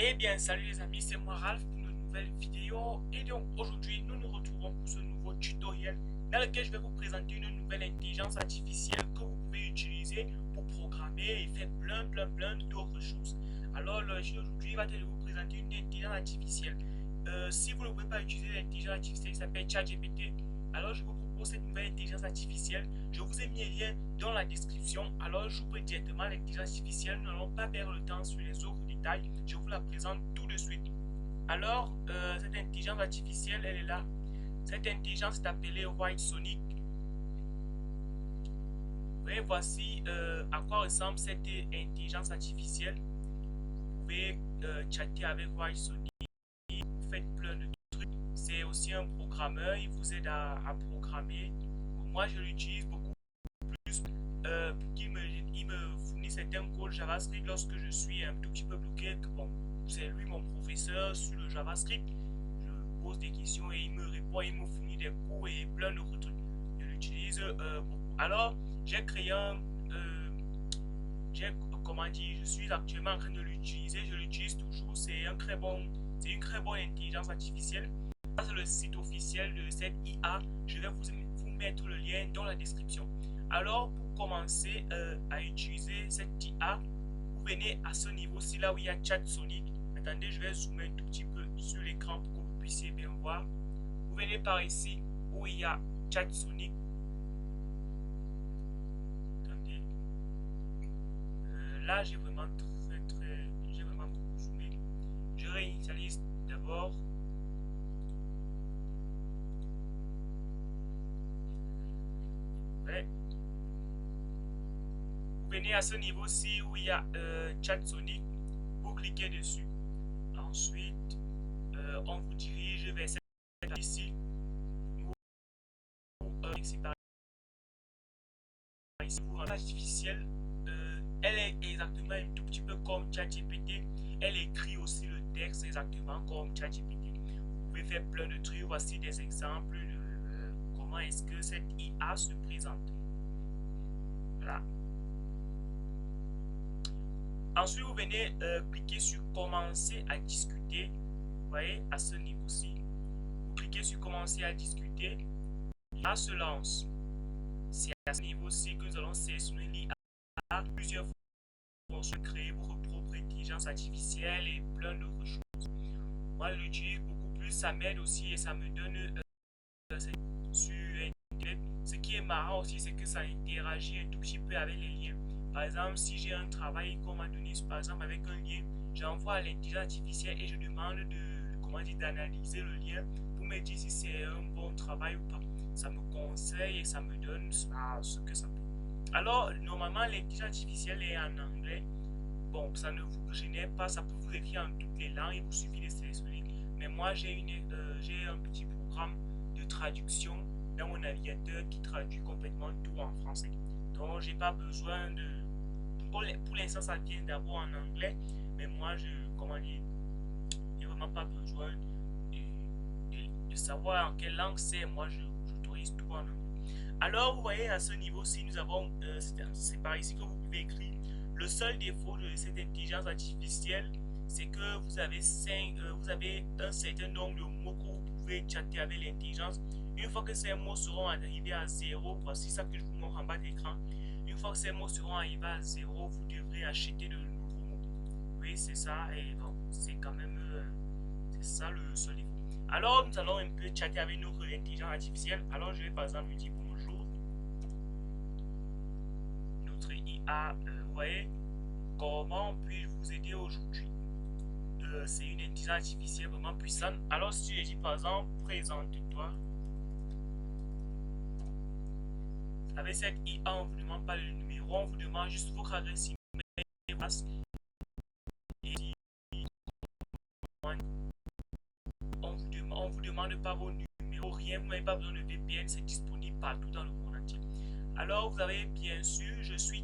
Eh bien, salut les amis, c'est moi Ralph pour une nouvelle vidéo. Et donc aujourd'hui, nous nous retrouvons pour ce nouveau tutoriel dans lequel je vais vous présenter une nouvelle intelligence artificielle que vous pouvez utiliser pour programmer et faire plein d'autres choses. Alors, le jeu d'aujourd'hui va être de vous présenter une intelligence artificielle. Si vous ne pouvez pas utiliser l'intelligence artificielle qui s'appelle ChatGPT, alors je vous propose cette nouvelle intelligence artificielle. Je vous ai mis un lien dans la description. Alors, j'ouvre directement l'intelligence artificielle. Nous n'allons pas perdre le temps sur les autres détails. Je vous la présente tout de suite. Alors, cette intelligence artificielle, elle est là. Cette intelligence est appelée White Sonic. Et voici à quoi ressemble cette intelligence artificielle. Vous pouvez chatter avec White Sonic. Vous faites plein de trucs. C'est aussi un programmeur. Il vous aide à programmer. Moi, je l'utilise beaucoup plus pour qu'il me fournisse certains codes JavaScript lorsque je suis un tout petit peu bloqué. Bon, c'est lui mon professeur sur le JavaScript. Je pose des questions et il me répond, il me fournit des cours et plein d'autres trucs. Je l'utilise beaucoup. Alors, j'ai créé un. Comment dire, je suis actuellement en train de l'utiliser. Je l'utilise toujours. C'est une très bonne intelligence artificielle. C'est le site officiel de cette IA. Je vais vous mettre le lien dans la description. Alors, pour commencer à utiliser cette IA, vous venez à ce niveau-ci, là où il y a Chat Sonic. Attendez, je vais zoomer un tout petit peu sur l'écran pour que vous puissiez bien voir. Vous venez par ici où il y a Chat Sonic. Attendez. Là, j'ai vraiment j'ai vraiment beaucoup zoomé. Je réinitialise d'abord. Ouais. Vous venez à ce niveau-ci où il y a Chat Sonic. Vous cliquez dessus. Ensuite, on vous dirige vers cette ici. C'est par ici. Pour artificielle, elle est exactement un tout petit peu comme ChatGPT. Elle écrit aussi le texte exactement comme ChatGPT. Vous pouvez faire plein de trucs. Voici des exemples de comment est-ce que cette IA se présente. Voilà. Ensuite, vous venez cliquer sur commencer à discuter. Vous voyez, à ce niveau-ci. Vous cliquez sur commencer à discuter. L'IA se lance. C'est à ce niveau-ci que nous allons sélectionner l'IA. Plusieurs fonctions, créer votre propre intelligence artificielle et plein d'autres choses. Moi, je l'utilise beaucoup plus. Ça m'aide aussi et ça me donne sur Internet. Ce qui est marrant aussi, c'est que ça interagit un tout petit peu avec les liens. Par exemple, si j'ai un travail qu'on m'a donné, par exemple, avec un lien, j'envoie à l'intelligence artificielle et je demande d'analyser le lien pour me dire si c'est un bon travail ou pas. Ça me conseille et ça me donne ce que ça peut. Alors, normalement, l'intelligence artificielle est en anglais. Bon, ça ne vous génère pas, ça peut vous écrire en toutes les langues, il vous suffit de sélectionner. Mais moi, j'ai un petit programme de traduction dans mon navigateur qui traduit complètement tout en français. Donc, j'ai pas besoin de. Pour l'instant, ça vient d'abord en anglais, mais moi, comment dire, j'ai vraiment pas besoin de savoir en quelle langue c'est. Moi, j'autorise tout en anglais. Alors, vous voyez, à ce niveau-ci, nous avons, c'est par ici que vous pouvez écrire. Le seul défaut de cette intelligence artificielle, c'est que vous avez un certain nombre de mots que vous pouvez chatter avec l'intelligence. Une fois que ces mots seront arrivés à zéro, voici ça que je vous montre en bas d'écran. Une fois que ces mots seront arrivés à zéro, vous devrez acheter de nouveaux mots. Oui, c'est ça, et bon, c'est quand même c'est ça le seul défaut. Alors, nous allons un peu chatter avec notre intelligence artificielle. Alors, je vais par exemple lui dire bonjour. Notre IA, vous voyez, comment puis-je vous aider aujourd'hui? C'est une intelligence artificielle vraiment puissante. Alors, si je dis par exemple, présente-toi. Avec cette IA, on ne vous demande pas le numéro, on vous demande juste votre adresse email. Et on vous demande pas vos numéros, rien, vous n'avez pas besoin de VPN, c'est disponible partout dans le monde entier. Alors, vous avez bien sûr, je suis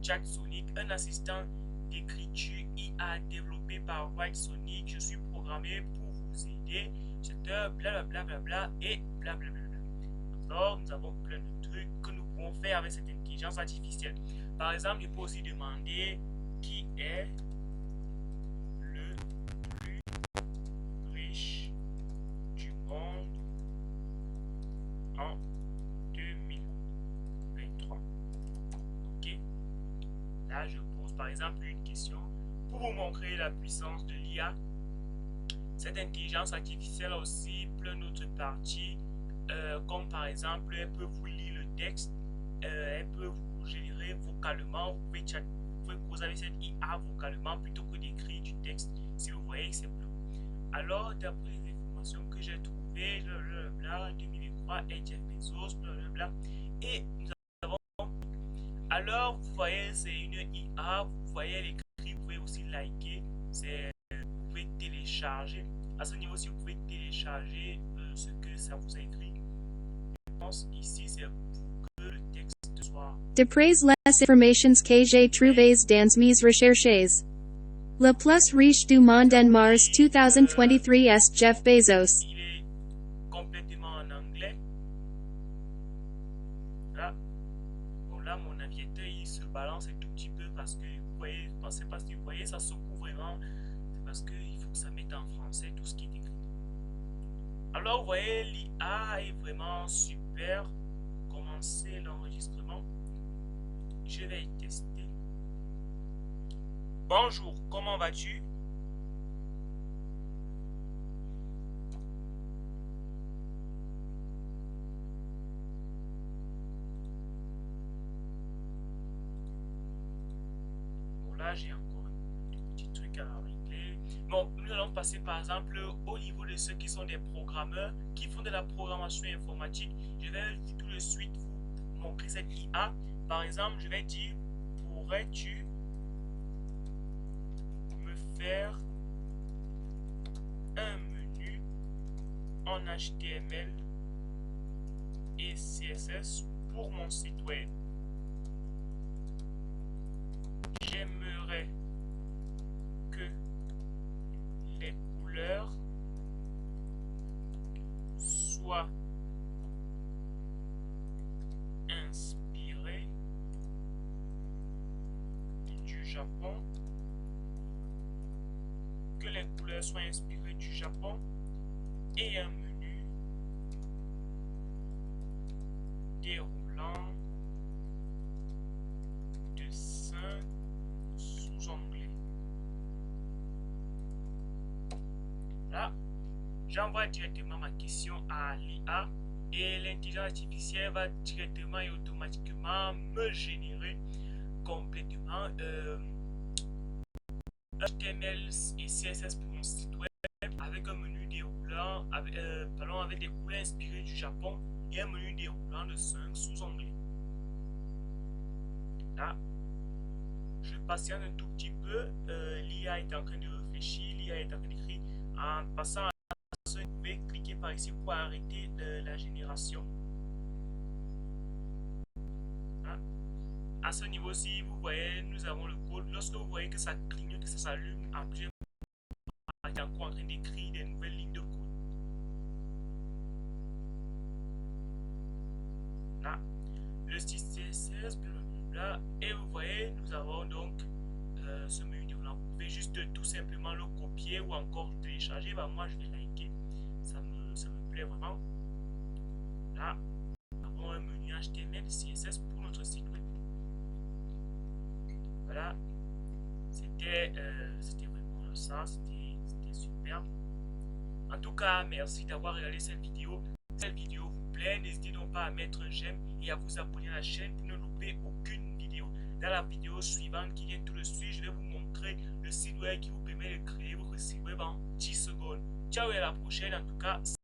Chat Sonic, un assistant d'écriture IA développé par White Sonic. Je suis programmé pour vous aider. C'est blablabla et blablabla. Alors, nous avons plein de trucs que nous pouvons faire avec cette intelligence artificielle. Par exemple, je peux aussi demander qui est le par exemple une question pour vous montrer la puissance de l'IA. Cette intelligence artificielle a aussi plein d'autres parties, comme par exemple, elle peut vous lire le texte, elle peut vous générer vocalement, vous pouvez causer avec cette IA vocalement plutôt que d'écrire du texte, si vous voyez simplement. Alors, d'après les informations que j'ai trouvées, blablabla, 2003, et Jeff Bezos, blablabla, et nous avons... Alors, vous voyez, c'est une IA, vous voyez l'écrit, vous pouvez aussi liker, vous pouvez télécharger. À ce niveau, si vous pouvez télécharger ce que ça vous a écrit, je pense ici, c'est pour que le texte soit... D'après les informations que j'ai trouvées dans mes recherches, le plus riche du monde en Mars 2023 est Jeff Bezos. Il est complètement en anglais. Là, bon, là mon navigateur il se balance un tout petit peu parce que vous voyez, je ne sais pas si vous voyez, ça secoue vraiment. C'est parce qu'il faut que ça mette en français tout ce qui est écrit. Alors vous voyez, l'IA est vraiment super. Commencer l'enregistrement. Je vais y tester. Bonjour, comment vas-tu? Bon, là, j'ai encore un petit truc à régler. Bon, nous allons passer par exemple au niveau de ceux qui sont des programmeurs, qui font de la programmation informatique. Je vais tout de suite vous montrer cette IA. Par exemple, je vais dire, pourrais-tu me faire un menu en HTML et CSS pour mon site web? J'aimerais que les couleurs soient inspirées du Japon, que les couleurs soient inspirées du Japon et un menu déroulant de 5 sous-onglets. Là, j'envoie directement ma question à l'IA et l'intelligence artificielle va directement et automatiquement me générer complètement HTML et CSS pour mon site web avec un menu déroulant, avec des couleurs inspirées du Japon et un menu déroulant de 5 sous-onglets. Là, je patiente un tout petit peu. L'IA est en train de réfléchir, l'IA est en train d'écrire. En passant à ce, vous pouvez cliquer par ici pour arrêter la génération. Là. À ce niveau-ci, vous voyez, nous avons le code. Lorsque vous voyez que ça clignote, que ça s'allume, après, on est encore en train d'écrire des nouvelles lignes de code. Là, le style CSS, blablabla. Et vous voyez, nous avons donc ce menu déroulant. Vous pouvez juste tout simplement le copier ou encore le télécharger. Bah, moi, je vais liker. Ça me plaît vraiment. Là, nous avons un menu HTML, CSS pour notre site web. Voilà, c'était vraiment ça, c'était super. En tout cas, merci d'avoir regardé cette vidéo. Si cette vidéo vous plaît, n'hésitez donc pas à mettre un j'aime et à vous abonner à la chaîne pour ne louper aucune vidéo. Dans la vidéo suivante qui vient tout de suite, je vais vous montrer le site web qui vous permet de créer votre site web en 10 secondes. Ciao et à la prochaine en tout cas.